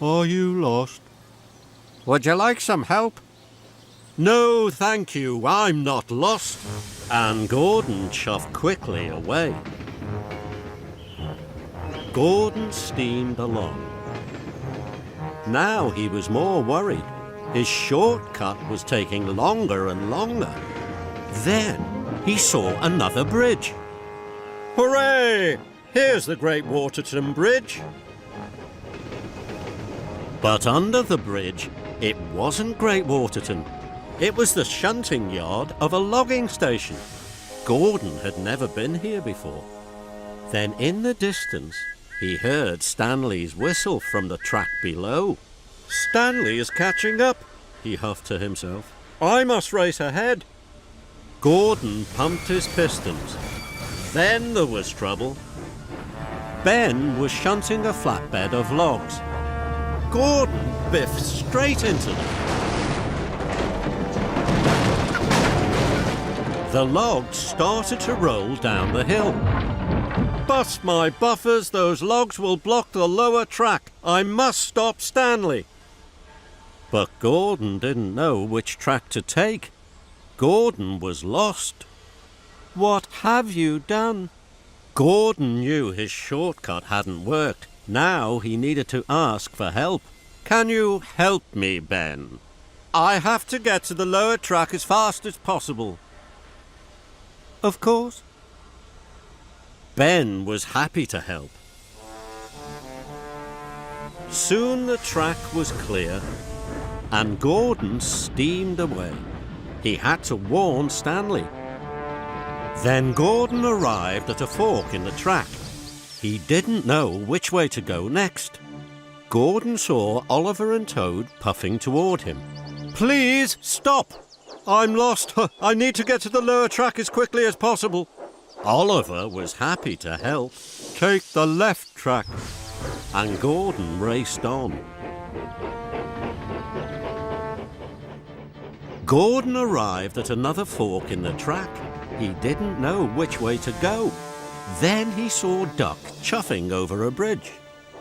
Are you lost? Would you like some help? No, thank you, I'm not lost. And Gordon chuffed quickly away. Gordon steamed along. Now he was more worried. His shortcut was taking longer and longer. Then he saw another bridge. Hooray! Here's the Great Waterton Bridge. But under the bridge, it wasn't Great Waterton. It was the shunting yard of a logging station. Gordon had never been here before. Then in the distance, he heard Stanley's whistle from the track below. Stanley is catching up, he huffed to himself. I must race ahead. Gordon pumped his pistons. Then there was trouble. Ben was shunting a flatbed of logs. Gordon biffed straight into them. The logs started to roll down the hill. Bust my buffers, those logs will block the lower track. I must stop Stanley. But Gordon didn't know which track to take. Gordon was lost. What have you done? Gordon knew his shortcut hadn't worked. Now he needed to ask for help. Can you help me, Ben? I have to get to the lower track as fast as possible. Of course. Ben was happy to help. Soon the track was clear, and Gordon steamed away. He had to warn Stanley. Then Gordon arrived at a fork in the track. He didn't know which way to go next. Gordon saw Oliver and Toad puffing toward him. Please, stop! I'm lost. I need to get to the lower track as quickly as possible. Oliver was happy to help. Take the left track. And Gordon raced on. Gordon arrived at another fork in the track. He didn't know which way to go. Then he saw Duck chuffing over a bridge.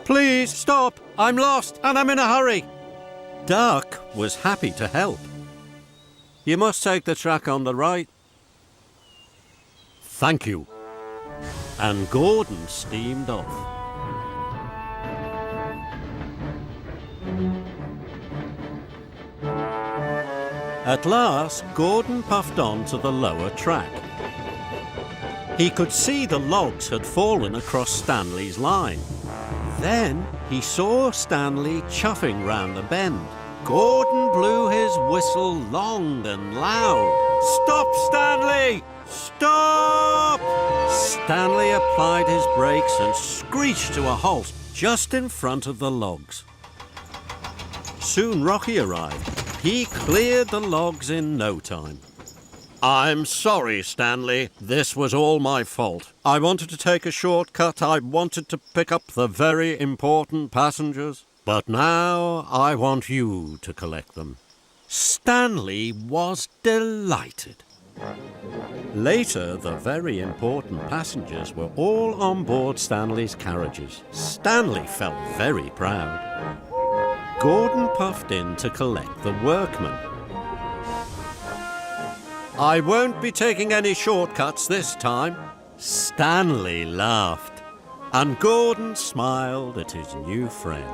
Please stop! I'm lost and I'm in a hurry. Duck was happy to help. You must take the track on the right. Thank you. And Gordon steamed off. At last, Gordon puffed on to the lower track. He could see the logs had fallen across Stanley's line. Then he saw Stanley chuffing round the bend. Gordon blew his whistle long and loud. Stop, Stanley! Stop! Stanley applied his brakes and screeched to a halt just in front of the logs. Soon Rocky arrived. He cleared the logs in no time. I'm sorry, Stanley. This was all my fault. I wanted to take a shortcut. I wanted to pick up the very important passengers. But now I want you to collect them. Stanley was delighted. Later, the very important passengers were all on board Stanley's carriages. Stanley felt very proud. Gordon puffed in to collect the workmen. I won't be taking any shortcuts this time. Stanley laughed, and Gordon smiled at his new friend.